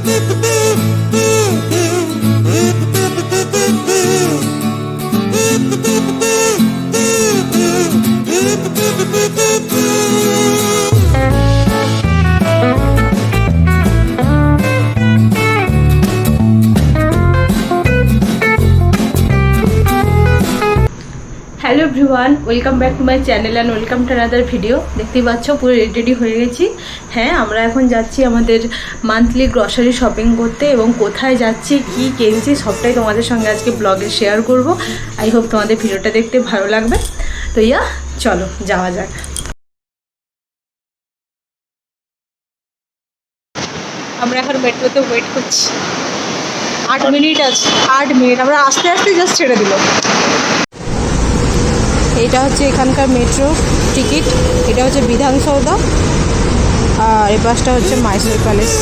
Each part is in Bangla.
Hello everyone, welcome back to my channel and welcome to another video. দেখতেই পাচ্ছ পুরো রেডি হয়ে গেছি। হ্যাঁ, আমরা এখন যাচ্ছি আমাদের মান্থলি গ্রসারি শপিং করতে, এবং কোথায় যাচ্ছি কি কিনছি সবটাই তোমাদের সঙ্গে আজকে ব্লগে শেয়ার করব। আই হোপ তোমাদের ভিডিওটা দেখতে ভালো লাগবে। তো চলো যাওয়া যাক। আমরা এখন মেট্রোতে ওয়েট করছি, 8 মিনিট আছে, 8 মিনিট। আমরা আস্তে আস্তে জাস্ট ছেড়ে দিল। এটা হচ্ছে এখানকার মেট্রো টিকিট, এটা হচ্ছে বিধানসৌধা, আর এই বাসটা হচ্ছে মাইসোর প্যালেস।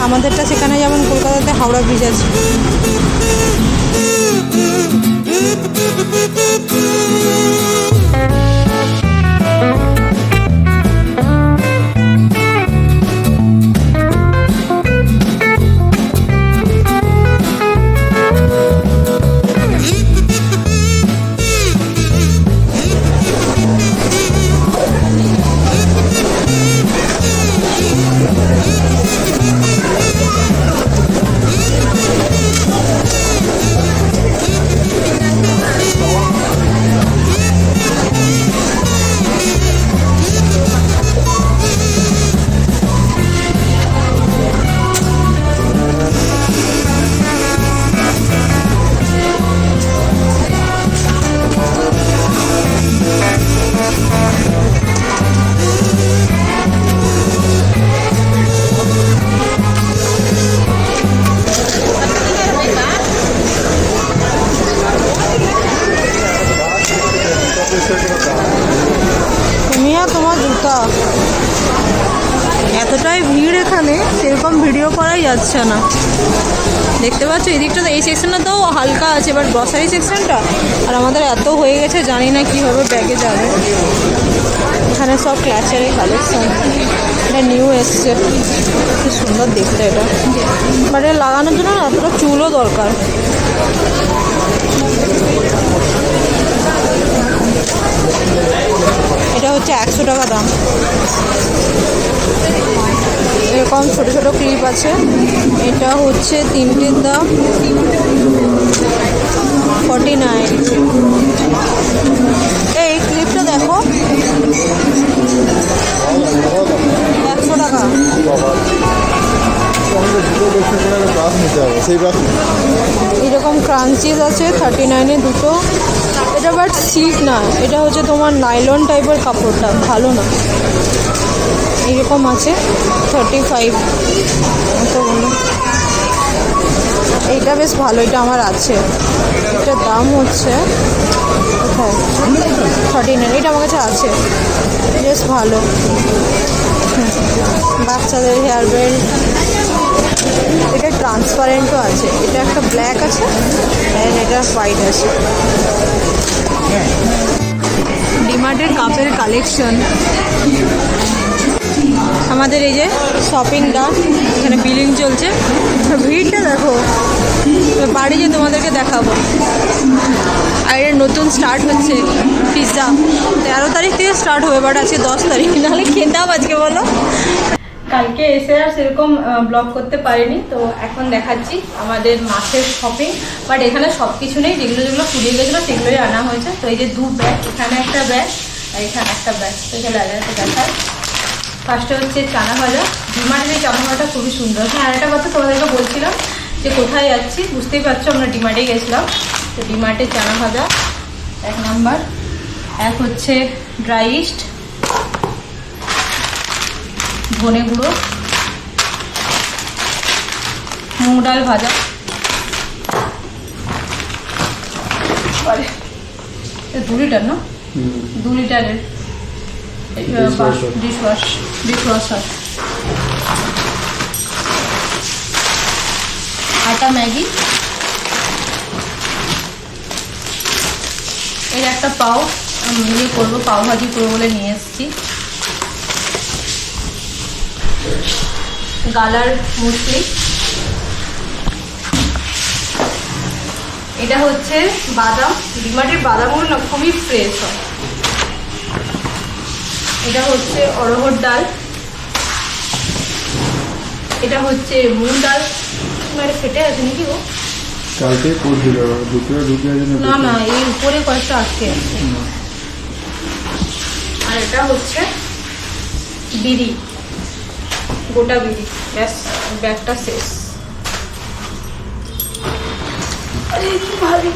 আমাদেরটা সেখানে যেমন কলকাতাতে হাওড়া ব্রিজ আছে। তোমার জুতা এতটাই ভিড়, এখানে সেরকম ভিডিও করাই যাচ্ছে না। দেখতে পাচ্ছ এই দিকটা, এই সেকশনটা তো হালকা আছে, বাট গ্রসারি সেকশনটা আর আমাদের এত হয়ে গেছে, জানি না কীভাবে ব্যাগে যাবে। এখানে সব ক্লাচেরই কালেকশন, এটা নিউ এসছে, খুব সুন্দর দেখতে এটা। বাট এটা লাগানোর জন্য না এতটা চুলও দরকার। এটা হচ্ছে 100 টাকা দাম। এরকম ছোট ছোট ক্লিপ আছে, এটা হচ্ছে 3টের দাম 49। এই ক্লিপটা দেখো 100 টাকা। এরকম ক্রাঞ্চিজ আছে 39-এ দুটো। এটা বাট সিল্ক না, এটা হচ্ছে তোমার নাইলন টাইপের কাপড়টা, ভালো না। এইরকম আছে 35 তো বলো। এইটা বেশ ভালো, এটা আমার আছে। এটার দাম হচ্ছে কোথায় 39, এটা আমার কাছে আছে, বেশ ভালো। বাচ্চাদের হেয়ার বেল্ট, এটা ট্রান্সপারেন্টও আছে। এটা একটা ব্ল্যাক আছে অ্যান্ড এটা হোয়াইট আছে। ডিমার্টের কাপের কালেকশন। আমাদের এই যে শপিং ডান, এখানে বিলিং চলছে। ভিড়টা দেখো, বাড়ি যে তোমাদেরকে দেখাবো। আর এটা নতুন স্টার্ট হচ্ছে পিৎজা, 13 তারিখ থেকে স্টার্ট হবে, বাট আজকে 10 তারিখ, নাহলে খেতাম আজকে বলো। কালকে এসে আর সেরকম ব্লগ করতে পারিনি, তো এখন দেখাচ্ছি আমাদের মাসের শপিং। বাট এখানে সব কিছু নেই, যেগুলো যেগুলো ফুরিয়ে গেছিলো সেগুলোই আনা হয়েছে। তো এই যে 2 ব্যাগ, এখানে একটা ব্যাগ আর এখানে একটা ব্যাগ, তো এখানে একটা দেখায়। ফার্স্টে হচ্ছে চানা ভাজা। ডিমার্টের এই চানা ভাজাটা খুবই সুন্দর। হ্যাঁ, আর একটা কথা তোমাদেরকে বলছিলাম যে কোথায় যাচ্ছি, বুঝতেই পারছো আমরা ডিমার্টে গেছিলাম। তো ডিমার্টের চানা ভাজা 1 নাম্বার। এক হচ্ছে ড্রাই ইস্ট, ধনে গুঁড়ো, মুগ ডাল ভাজা, 2 লিটার না, 2 লিটারের ডিশওয়াশার, আটা ম্যাগি, এর একটা পাও ইয়ে করবো, পাও ভাজি করবো বলে নিয়ে এসেছি। গালার মুসলি, এটা হচ্ছে বাদাম, ডিমার্টের বাদামগুলো না খুবই ফ্রেশ হয়। এটা হচ্ছে অড়হর ডাল, এটা হচ্ছে মুগ ডাল। মানে ফেটে আছে নাকি ও? কালকে করছিল দুপুরে ঢুকে আছে না না, এই উপরে কয়েকটা আটকে আছে। আর এটা হচ্ছে বিড়ি, গোটা বিড়ি। ব্যাস, ব্যাগটা শেষ। আরে কি ভারী।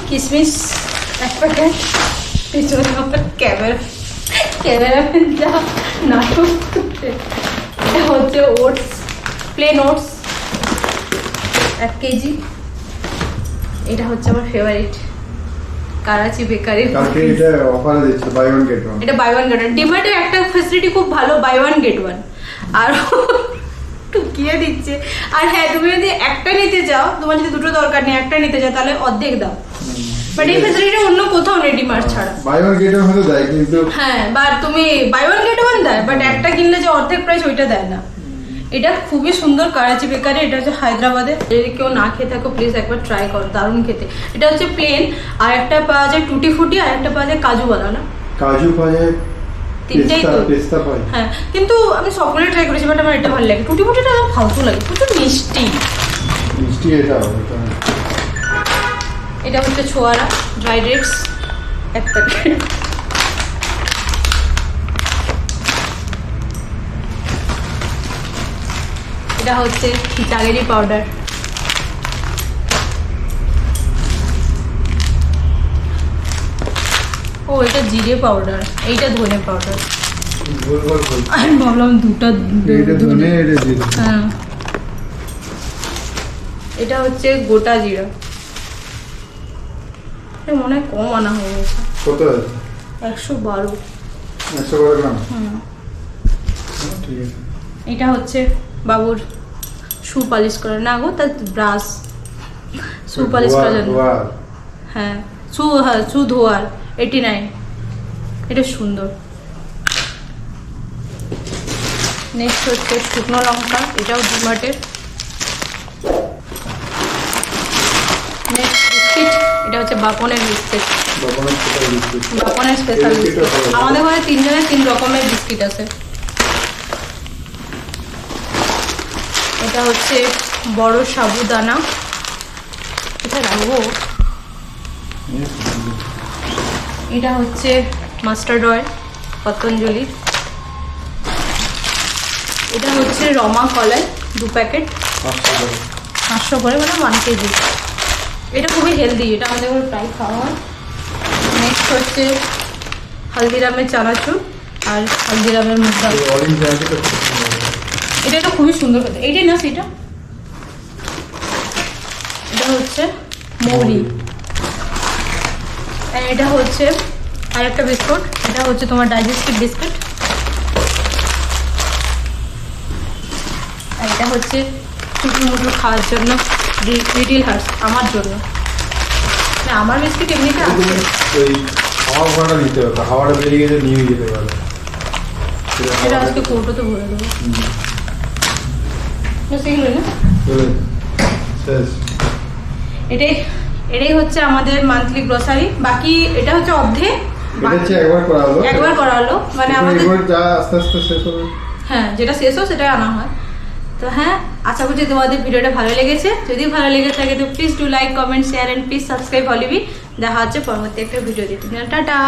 কিশমিশ এক প্যাকেট। পিছনে আমার ক্যামেরাম্যান যা নাটক করছে। এটা হচ্ছে ওটস, প্লেন ওটস 1 কেজি। এটা হচ্ছে আমার ফেভারিট কারাচি বেকারি। কালকে এটা অফারে দিচ্ছে বাই ওয়ান গেট ওয়ান। এটা বাই ওয়ান গেট ওয়ান। ডিমার্টে একটা ফ্যাসিলিটি খুব ভালো, বাই ওয়ান গেট ওয়ান। আর টুকিয়ে দিচ্ছে। আর হ্যাঁ, তুমি যদি একটা নিতে যাও, তোমার যদি দুটো দরকার নেই, একটা নিতে যাও তাহলে অর্ধেক দাও। বাট এই ফ্যাসিলিটি অন্য কোথাও নেই ডিমার্ট ছাড়া। বাই ওয়ান গেট ওয়ান হতে দেয় কিন্তু হ্যাঁ, বা তুমি বাই ওয়ান গেট ওয়ান দেয়, বাট একটা কিনলে যে অর্ধেক প্রাইস ওইটা দেয় না। এটা খুবই সুন্দর কারাচি বেকারি। এটা হচ্ছে হায়দ্রাবাদে। যদি কেউ না খেয়ে থাকো প্লিজ একবার ট্রাই করো, দারুণ খেতে। এটা হচ্ছে প্লেন, আর একটা পাওয়া যায় টুটি ফুটি, আর একটা পাওয়া যায় কাজুওয়ালা। না কাজু পাওয়া যায়, তিনটেই তো। পেস্তা পাওয়া যায়। হ্যাঁ, কিন্তু আমি সবগুলো ট্রাই করেছি, বাট আমার এটা ভালো লাগে। টুটি ফুটিটা একদম ফালতু লাগে, প্রচুর মিষ্টি। মিষ্টি এটা এটা হচ্ছে ছোয়ারা ড্রাই ডেটস 1 প্যাকেট। এটা হচ্ছে জাগেরি পাউডার। ও, এটা জিরে পাউডার, এইটা ধনে পাউডার। আমি ভাবলাম দুটো। এটা ধনে, এটা জিরে। হ্যাঁ, এটা হচ্ছে গোটা জিরা। এটা মনে হয় কম আনা হয়ে গেছে। কত আছে? 112। 112 গ্রাম। হুম। ঠিক আছে। এটা হচ্ছে বাবুর শু পালিশ করা। না গো, তার ব্রাশ, শু পালিশ করার জন্য। হ্যাঁ, শু ধোয়ার 89। এটা সুন্দর। নেক্সট হচ্ছে শুকনো লঙ্কা, এটাও ডিমার্টের। নেক্সট বিস্কিট, এটা হচ্ছে বাপনের বিস্কিট। বাপনের স্পেশাল বিস্কিট। আমাদের ঘরে 3 জনের 3 রকমের বিস্কিট আছে। এটা হচ্ছে বড় সাবুদানা। এটা রাখবো। এটা হচ্ছে মাস্টার্ড অয়েল পতঞ্জলির। এটা হচ্ছে রমা কলাই 2 প্যাকেট, 500 করে, মানে 1 কেজি। এটা খুবই হেলদি, এটা আমাদের ঘরে প্রায় খাওয়া হয়। নেক্সট হচ্ছে হালদিরামের চানাচুর আর হালদিরামের মুগ ডাল। এটা খুবই সুন্দর খেতে। এইটাই না সেটা? এটা হচ্ছে মৌরি। এটা হচ্ছে আর একটা বিস্কুট, এটা হচ্ছে তোমার ডাইজেস্টিভ বিস্কুট। আর এটা হচ্ছে চুটু মুটু খাওয়ার জন্য লিটিল হার্টস, আমার জন্য। না, আমার বিস্কুট এমনিতে আছে। ওই হাওয়া ভাড়া নিতে হবে, হাওয়াটা বেরিয়ে গেলে নিয়ে যেতে পারবে। এটা আজকে কৌটোতে ভরে দেবো। সেগুলো না, এটাই হচ্ছে আমাদের মান্থলি গ্রোসারি। বাকি এটা হচ্ছে অর্ধেক, একবার করা হলো, মানে আমাদের আস্তে আস্তে শেষ হবে। হ্যাঁ, যেটা শেষ হয় সেটাই আনা হয়। তো হ্যাঁ, আশা করছি তোমাদের ভিডিওটা ভালো লেগেছে। যদি ভালো লেগে থাকে তো please do like, comment, share and please subscribe অলিভি। দেখা হচ্ছে পরবর্তী একটা ভিডিও দিয়ে। টাটা।